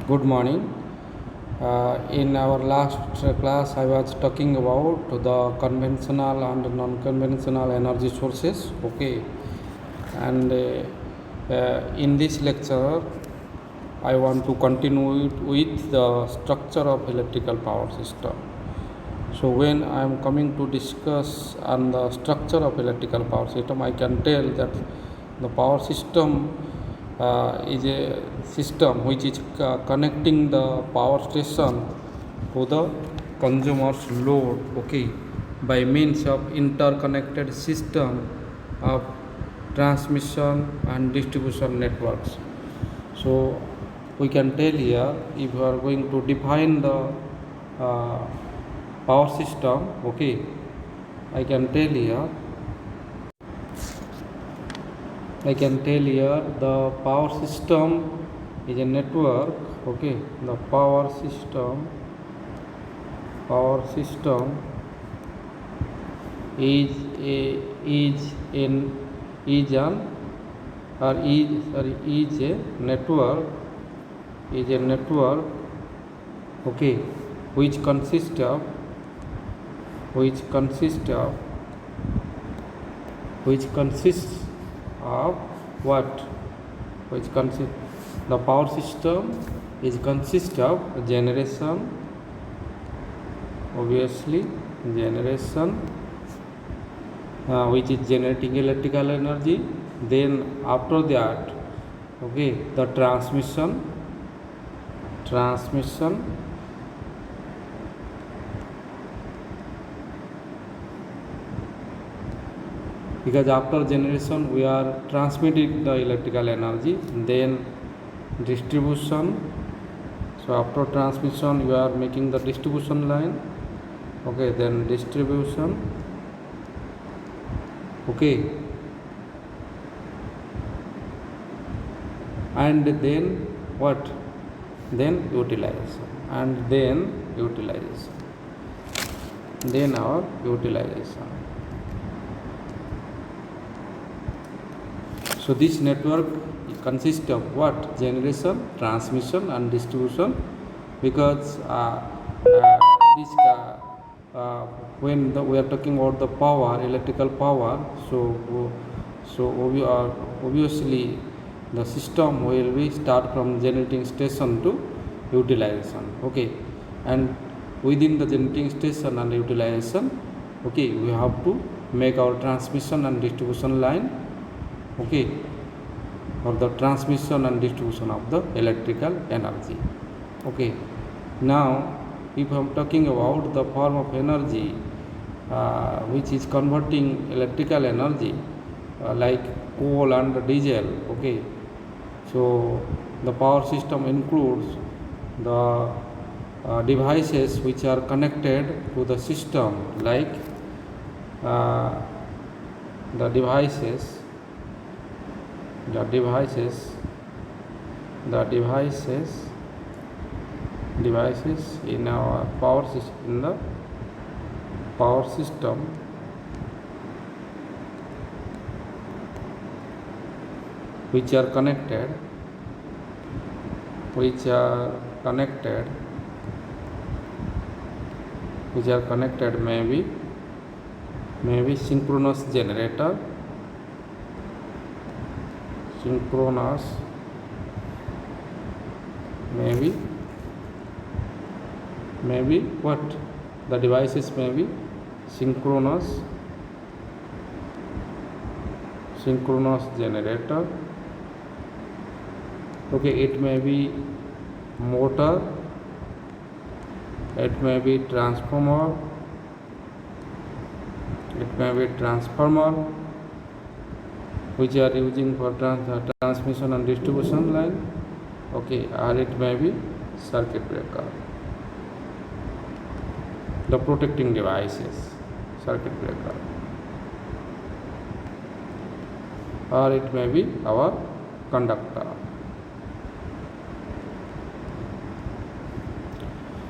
Good morning. In our last class, I was talking about the conventional and non-conventional energy sources. Okay, and in this lecture, I want to continue with the structure of electrical power system. So when I am coming to discuss on the structure of electrical power system, I can tell that the power system is a system which is connecting the power station to the consumer's load, okay, by means of interconnected system of transmission and distribution networks. So we can tell here, if we are going to define the uh, power system, okay, I can tell here the power system is a network, okay. The power system is a network, okay, which consists of what? The power system is consist of generation, obviously generation, which is generating electrical energy. Then after that, okay, the transmission, because after generation we are transmitting the electrical energy. Then distribution, so after transmission we are making the distribution line, okay. Then distribution, okay, and then what? Then utilization, then our utilization. So this network consists of what? Generation, transmission and distribution, because when we are talking about the power, electrical power, so obviously the system will be start from generating station to utilization, okay. And within the generating station and utilization, okay, we have to make our transmission and distribution line, okay, for the transmission and distribution of the electrical energy, okay. Now if I am talking about the form of energy which is converting electrical energy, like coal and diesel, okay. So the power system includes the devices which are connected to the system, like the devices in our power system, which are connected maybe synchronous generator, maybe what? The devices may be synchronous generator, okay. It may be motor, it may be transformer, which are using for transmission and distribution line, okay. Or it may be circuit breaker, the protecting devices, circuit breaker, or it may be our conductor.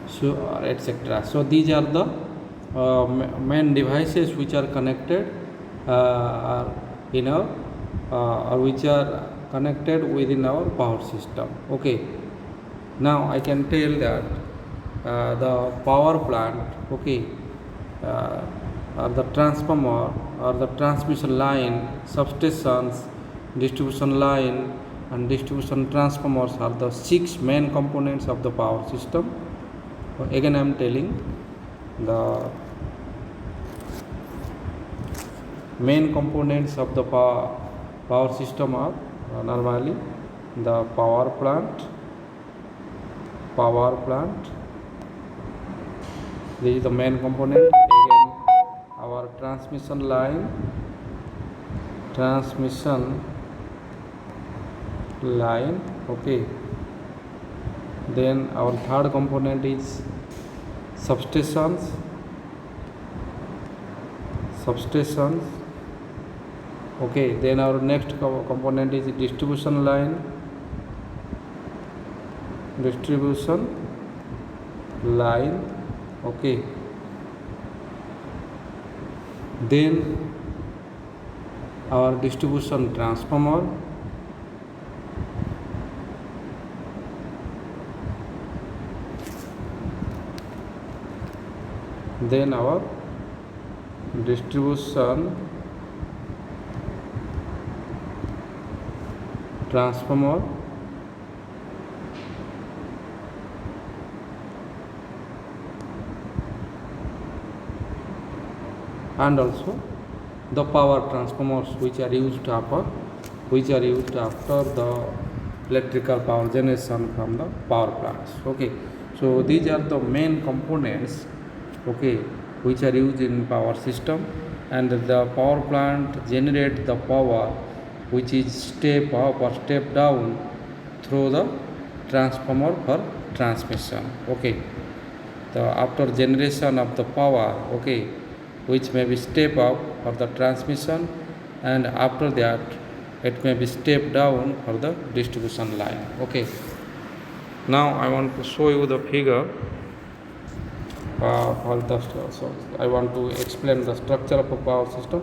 So etc. So these are the main devices which are connected in our which are connected within our power system, okay. Now I can tell that the power plant, okay, uh, or the transformer or the transmission line, substations, distribution line, and distribution transformers are the 6 main components of the power system. Again, I am telling the main components of the power system are normally the power plant. This is the main component. Again, our transmission line, okay. Then our third component is substations, okay. Then our next component is distribution line, okay. Then our distribution transformer, then our distribution transformer, and also the power transformers which are used after the electrical power generation from the power plants, okay. So these are the main components, okay, which are used in power system, and the power plant generate the power which is step up or step down through the transformer for transmission, okay. The after generation of the power, okay, which may be step up for the transmission, and after that it may be step down for the distribution line, okay. Now I want to show you the figure for the so I want to explain the structure of a power system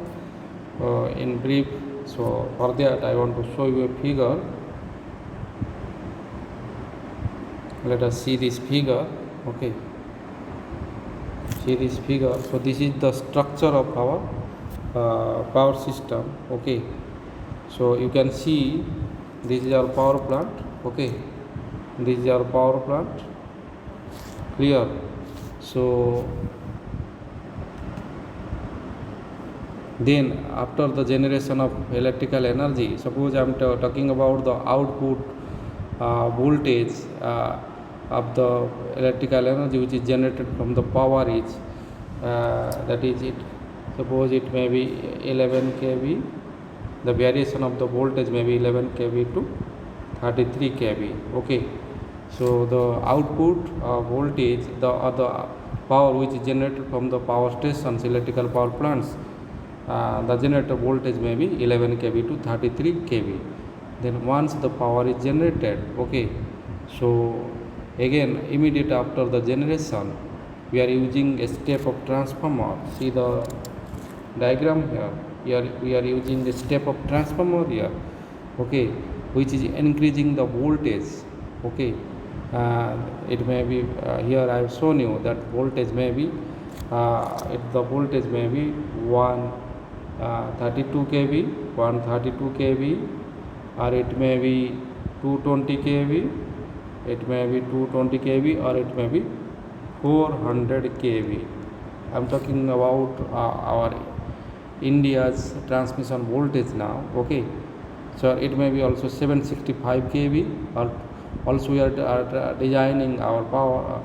in brief. So for that I want to show you a figure. Let us see this figure, okay. See this figure. So this is the structure of our power system, okay. So you can see this is our power plant, okay. This is our power plant, clear. So then after the generation of electrical energy, suppose I am talking about the output voltage of the electrical energy which is generated from the power is that is it, suppose it may be 11 kV, the variation of the voltage may be 11 kV to 33 kV, okay. So the output voltage, the power which is generated from the power stations, electrical power plants, the generator voltage may be 11 kV to 33 kV. Then once the power is generated, okay, so again immediate after the generation we are using a step of transformer. See the diagram here, we are using a step of transformer here, okay, which is increasing the voltage, okay. It may be here I have shown you that voltage may be the voltage may be 132 kV, 132 kV, or it may be 220 kV, it may be 220 kV, or it may be 400 kV. I am talking about our India's transmission voltage now, okay. So it may be also 765 kV, or also we are designing our power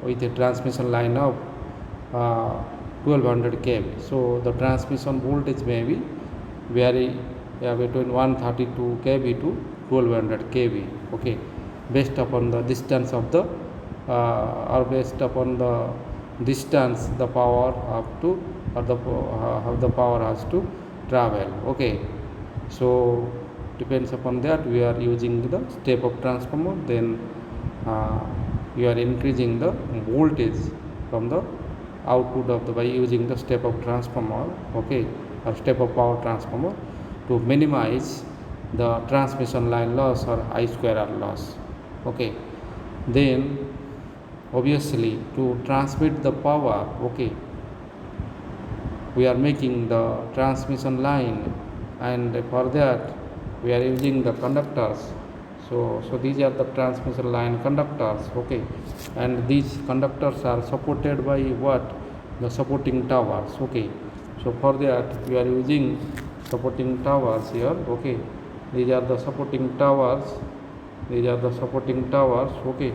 with a transmission line of 1200 kV. So the transmission voltage may be vary between 132 kV to 1200 kV, okay, based upon the distance of the or based upon the distance the power up to or how the power has to travel, okay. So depends upon that we are using the step of transformer, then we are increasing the voltage from the output of the by using the step of transformer, okay, or step of power transformer, to minimize the transmission line loss or I square R loss, okay. Then obviously to transmit the power, okay, we are making the transmission line, and for that we are using the conductors. So these are the transmission line conductors, okay, and these conductors are supported by what? The supporting towers, okay. So for that we are using supporting towers here, okay. These are the supporting towers, okay.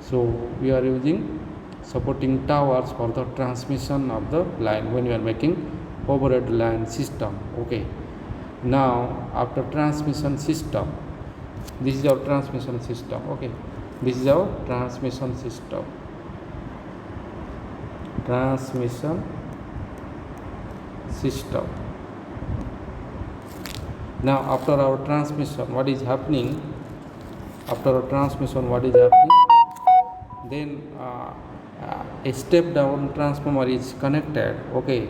So we are using supporting towers for the transmission of the line when we are making overhead line system, okay. Now after transmission system, this is our transmission system, okay. This is our transmission system. Now after our transmission, what is happening? Then a step down transformer is connected, okay,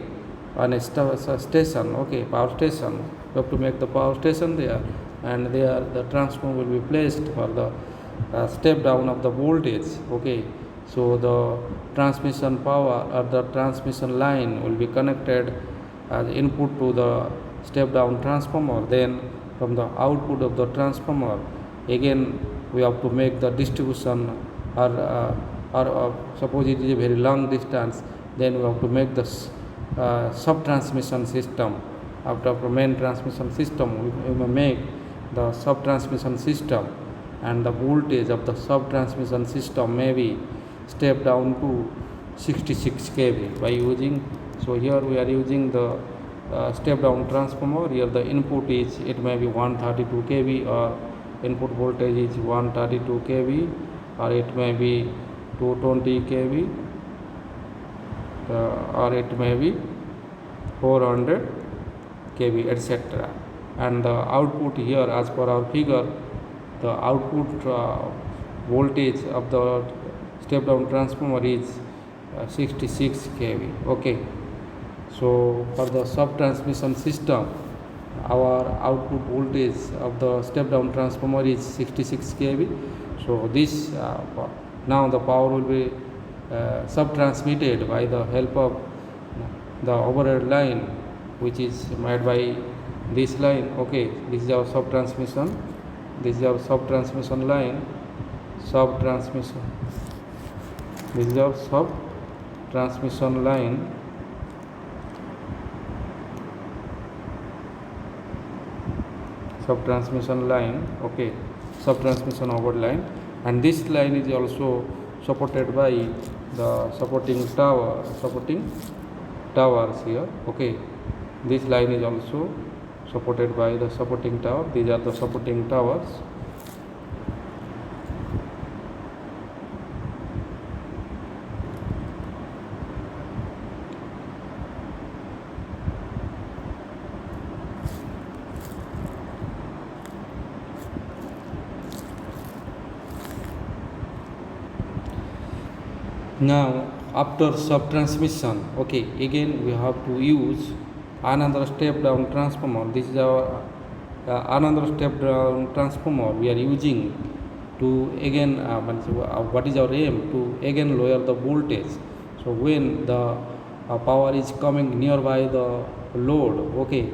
on a station, okay, power station. You have to make the power station there, and there the transformer will be placed for the step down of the voltage, okay. So the transmission power or the transmission line will be connected as input to the step down transformer. Then from the output of the transformer, again we have to make the distribution, or suppose it is a very long distance, then we have to make the sub transmission system. After main transmission system, we may make the sub transmission system, and the voltage of the sub transmission system may be step down to 66 kV by using. So here we are using the step down transformer. Here the input is, it may be 132 kV, or input voltage is 132 kV, or it may be 220 kV, or it may be 400 kV, etc. And the output here, as per our figure, the output voltage of the step down transformer is 66 kV, okay. So for the sub transmission system, our output voltage of the step down transformer is 66 kV. So this now the power will be sub transmitted by the help of the overhead line, which is made by this line, okay. This is our sub transmission line, this is our sub transmission line, okay, sub transmission overhead line. And this line is also supported by the supporting towers here, okay. This line is also supported by the supporting tower. These are the supporting towers. Now after sub transmission, okay, again we have to use another step down transformer. This is our another step down transformer we are using to again what is our aim? To again lower the voltage. So when the power is coming nearby the load, okay,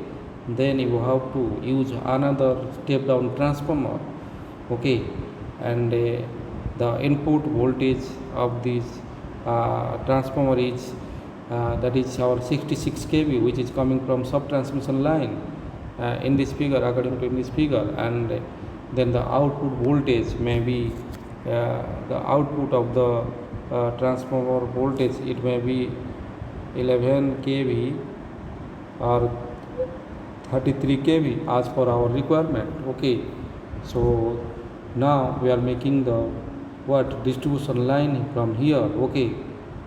then you have to use another step down transformer, okay. And the input voltage of this transformer is that is our 66 kV, which is coming from sub transmission line in this figure, according to this figure. And then the output voltage may be the output of the transformer voltage, it may be 11 kV or 33 kV as per our requirement, okay. So now we are making the distribution line from here, okay.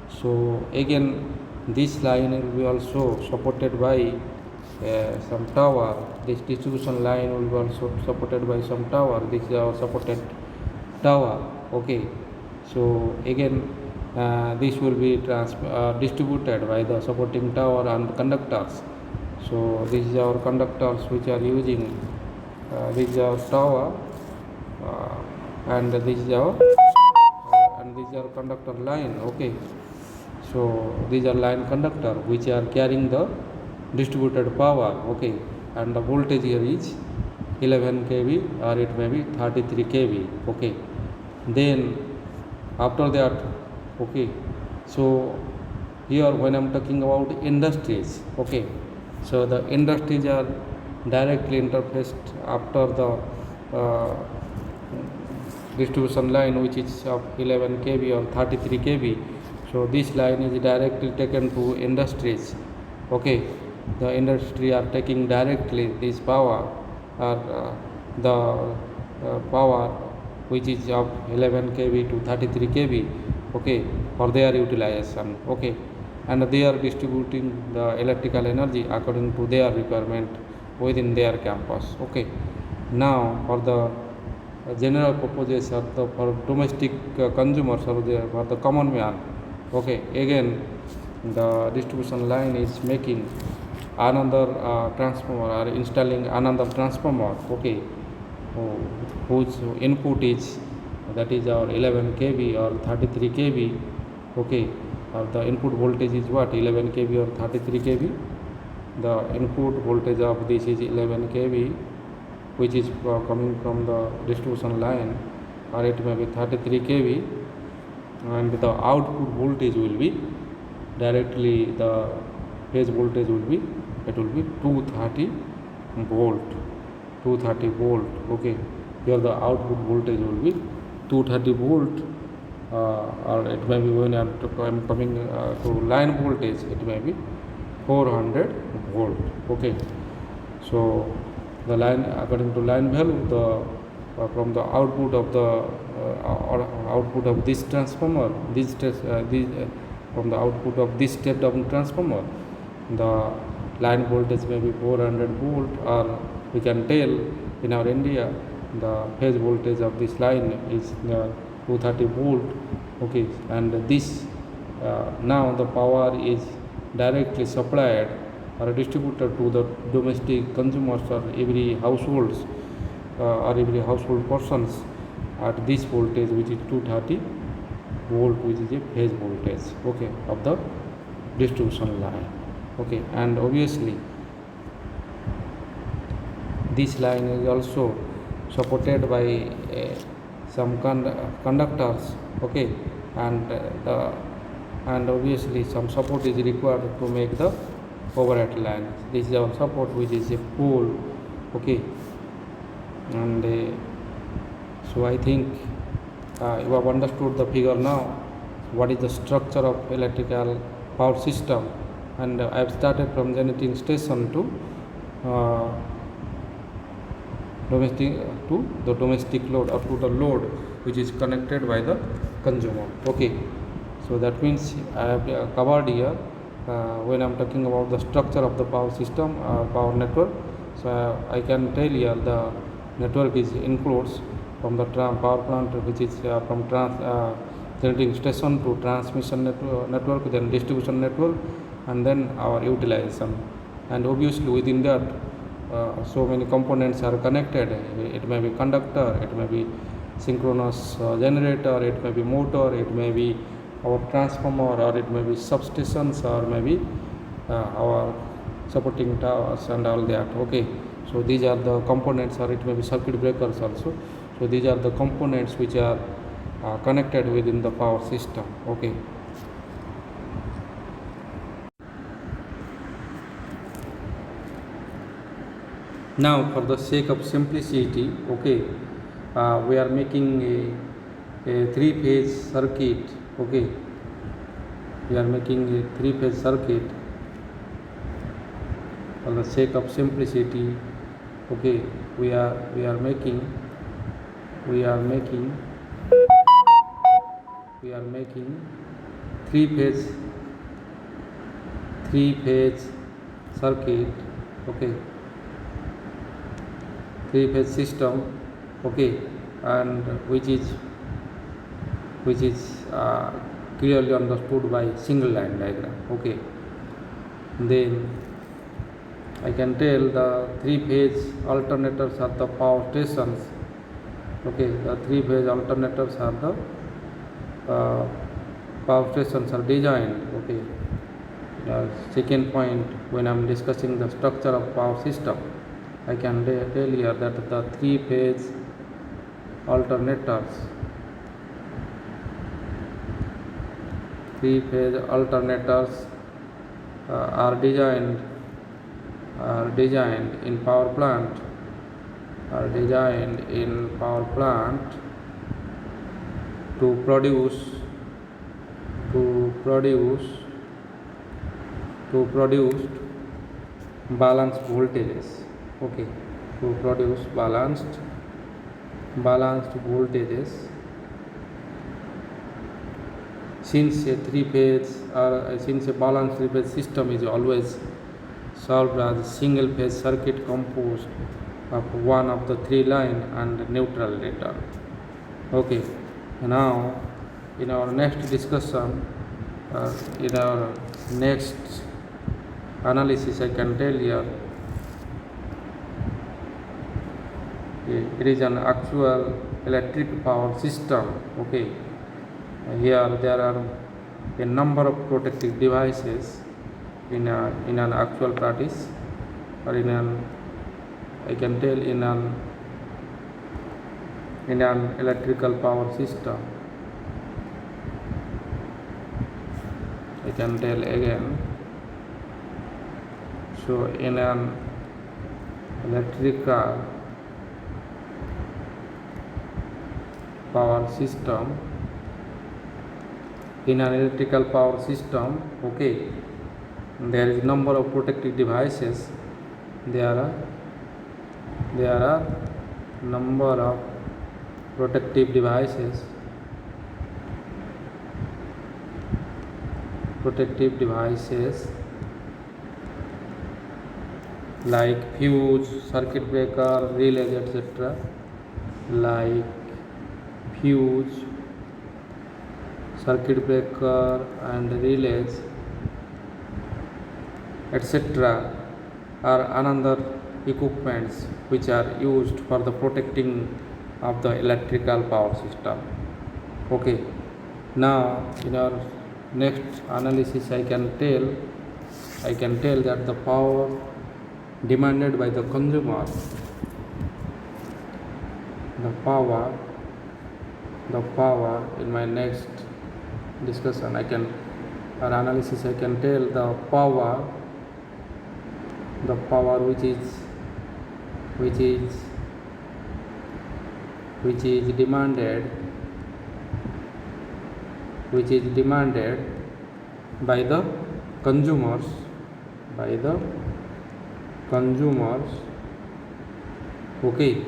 So again this line will be also supported by some tower. This distribution line will be also supported by some tower. This is our supported tower, okay. So again this will be distributed by the supporting tower and conductors. So this is our conductors which are using, this is our tower, and this is our are conductor line. Okay, so these are line conductor which are carrying the distributed power. Okay, and the voltage here is 11 kV or it may be 33 kV. Okay, then after that, okay, so here when I'm talking about industries, okay, so the industries are directly interfaced after the distribution line which is of 11 kV or 33 kV. So this line is directly taken to industries. Okay, the industry are taking directly this power or the power which is of 11 kV to 33 kV. Okay, for their utilization. Okay, and they are distributing the electrical energy according to their requirement within their campus. Okay, now for the general purposes or the for domestic consumers or for the common man. Okay, again the distribution line is making another transformer or installing another transformer. Okay, whose input is that is our 11 kV or 33 kV. Okay, or the input voltage is what 11 kV or 33 kV. The input voltage of this is 11 kV which is coming from the distribution line, or it may be 33 kV, and the output voltage will be directly the phase voltage will be 230 volt. 230 volt. Okay, here the output voltage will be 230 volt, or it may be when I am coming to line voltage, it may be 400 volt. Okay, so the line according to line value, the from the output of the output of this transformer, from the output of this step down transformer, the line voltage may be 400 volt, or we can tell in our India the phase voltage of this line is 230 volt. Okay, and this now the power is directly supplied or distributed to the domestic consumers or every households or every household persons at this voltage which is 230 volt, which is a phase voltage, okay, of the distribution line. Okay, and obviously this line is also supported by some conductors. Okay, and and obviously some support is required to make the overhead line. This is our support, which is a pole. Okay, and so I think you have understood the figure now, what is the structure of electrical power system, and I have started from generating station to domestic load, or to the load which is connected by the consumer. Okay, so that means I have covered here when I am talking about the structure of the power system, power network. So I can tell here the network is includes from the power plant, which is from generating station to transmission network, then distribution network, and then our utilization. And obviously within that so many components are connected. It may be conductor, it may be synchronous generator, it may be motor, it may be our transformer, or it may be substations, or maybe our supporting towers and all that. Okay, so these are the components, or it may be circuit breakers also. So these are the components which are connected within the power system. Okay, now for the sake of simplicity, okay, we are making a three-phase circuit. Okay, we are making a three-phase circuit for the sake of simplicity. Okay, we are making three-phase circuit. Okay, three-phase system. Okay, and which is clearly understood by single line diagram. Okay, then I can tell the three-phase alternators are the power stations. Okay, the three-phase alternators are the uh, power stations are designed. Okay. The second point, when I'm discussing the structure of power system, I can tell here that the three-phase alternators, are designed in power plant, to produce balanced voltages. Okay, to produce balanced voltages. Since a balanced three-phase system is always solved as a single phase circuit composed of one of the three line and neutral later. Okay, now in our next discussion, in our next analysis, I can tell you it is an actual electric power system. Okay, here there are a number of protective devices in an actual practice, or in an electrical power system. I can tell again. So in an electrical power system, okay, there is number of protective devices. There are number of protective devices like fuse, circuit breaker, relays, etc. Like fuse, circuit breaker and relays, etc. are another equipments which are used for the protecting of the electrical power system. Okay, now in our next analysis, I can tell that the power demanded by the consumer, the power in my next discussion, I can tell the power which is demanded by the consumers, okay,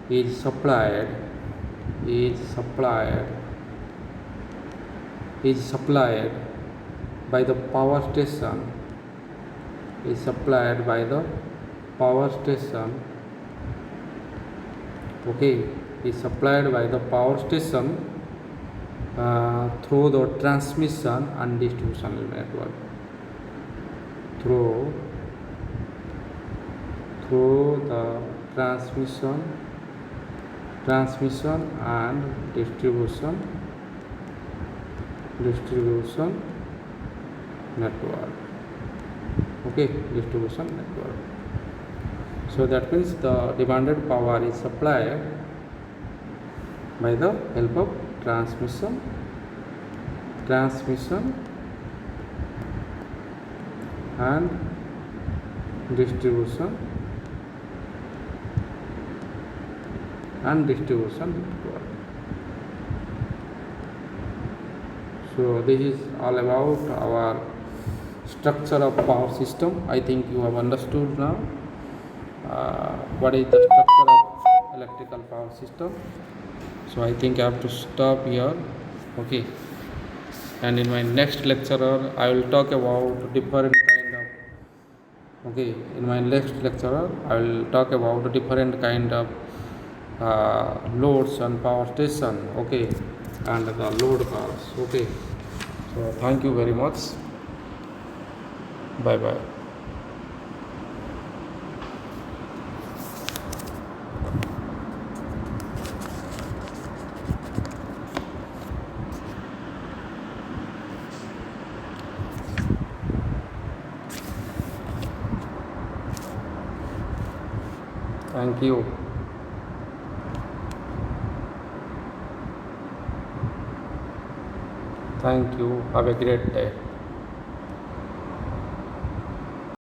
is supplied by the power station, okay, is supplied by the power station through the transmission and distribution network, through the transmission and distribution network. Okay, distribution network. So that means the demanded power is supplied by the help of transmission and distribution network. So this is all about our structure of power system. I think you have understood now what is the structure of electrical power system. So I think I have to stop here. Okay, and in my next lecture I will talk about different kind of, okay, in my next lecture I will talk about different kind of loads and power station, okay, and the load cars. Okay, so thank you very much. Bye bye. Thank you. Thank you. Have a great day.